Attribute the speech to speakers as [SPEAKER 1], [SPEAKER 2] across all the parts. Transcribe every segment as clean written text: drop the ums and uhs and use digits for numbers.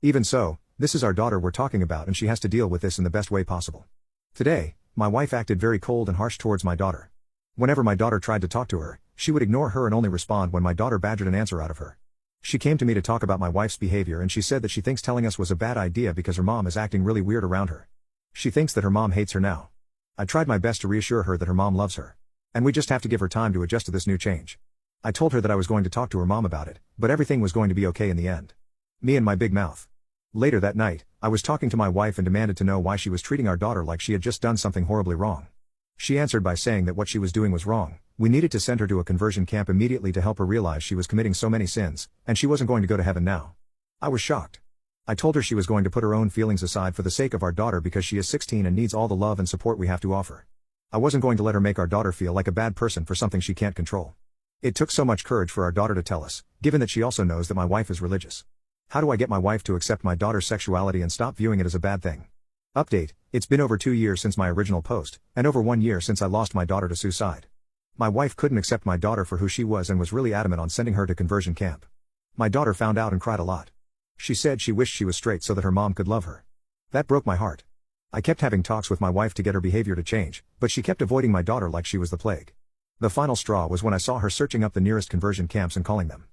[SPEAKER 1] Even so, this is our daughter we're talking about and she has to deal with this in the best way possible. Today, my wife acted very cold and harsh towards my daughter. Whenever my daughter tried to talk to her, she would ignore her and only respond when my daughter badgered an answer out of her. She came to me to talk about my wife's behavior and she said that she thinks telling us was a bad idea because her mom is acting really weird around her. She thinks that her mom hates her now. I tried my best to reassure her that her mom loves her. And we just have to give her time to adjust to this new change. I told her that I was going to talk to her mom about it, but everything was going to be okay in the end. Me and my big mouth. Later that night, I was talking to my wife and demanded to know why she was treating our daughter like she had just done something horribly wrong. She answered by saying that what she was doing was wrong. We needed to send her to a conversion camp immediately to help her realize she was committing so many sins, and she wasn't going to go to heaven now. I was shocked. I told her she was going to put her own feelings aside for the sake of our daughter because she is 16 and needs all the love and support we have to offer. I wasn't going to let her make our daughter feel like a bad person for something she can't control. It took so much courage for our daughter to tell us, given that she also knows that my wife is religious. How do I get my wife to accept my daughter's sexuality and stop viewing it as a bad thing? Update: it's been over 2 years since my original post, and over 1 year since I lost my daughter to suicide. My wife couldn't accept my daughter for who she was and was really adamant on sending her to conversion camp. My daughter found out and cried a lot. She said she wished she was straight so that her mom could love her. That broke my heart. I kept having talks with my wife to get her behavior to change, but she kept avoiding my daughter like she was the plague. The final straw was when I saw her searching up the nearest conversion camps and calling them.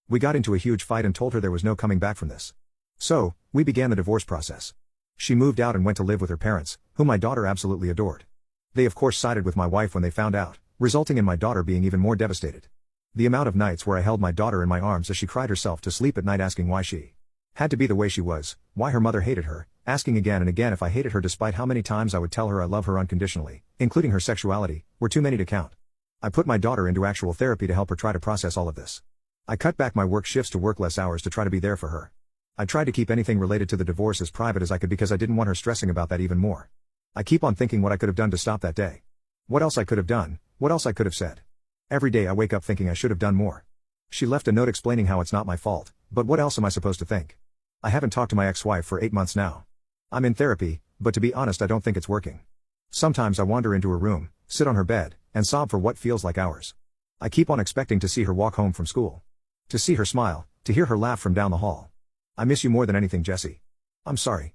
[SPEAKER 1] We got into a huge fight and told her there was no coming back from this. So, we began the divorce process. She moved out and went to live with her parents, whom my daughter absolutely adored. They of course sided with my wife when they found out, resulting in my daughter being even more devastated. The amount of nights where I held my daughter in my arms as she cried herself to sleep at night asking why she had to be the way she was, why her mother hated her, asking again and again if I hated her despite how many times I would tell her I love her unconditionally, including her sexuality, were too many to count. I put my daughter into actual therapy to help her try to process all of this. I cut back my work shifts to work less hours to try to be there for her. I tried to keep anything related to the divorce as private as I could because I didn't want her stressing about that even more. I keep on thinking what I could have done to stop that day. What else I could have done, what else I could have said. Every day I wake up thinking I should have done more. She left a note explaining how it's not my fault, but what else am I supposed to think? I haven't talked to my ex-wife for 8 months now. I'm in therapy, but to be honest I don't think it's working. Sometimes I wander into her room, sit on her bed, and sob for what feels like hours. I keep on expecting to see her walk home from school. To see her smile, to hear her laugh from down the hall. I miss you more than anything, Jesse. I'm sorry.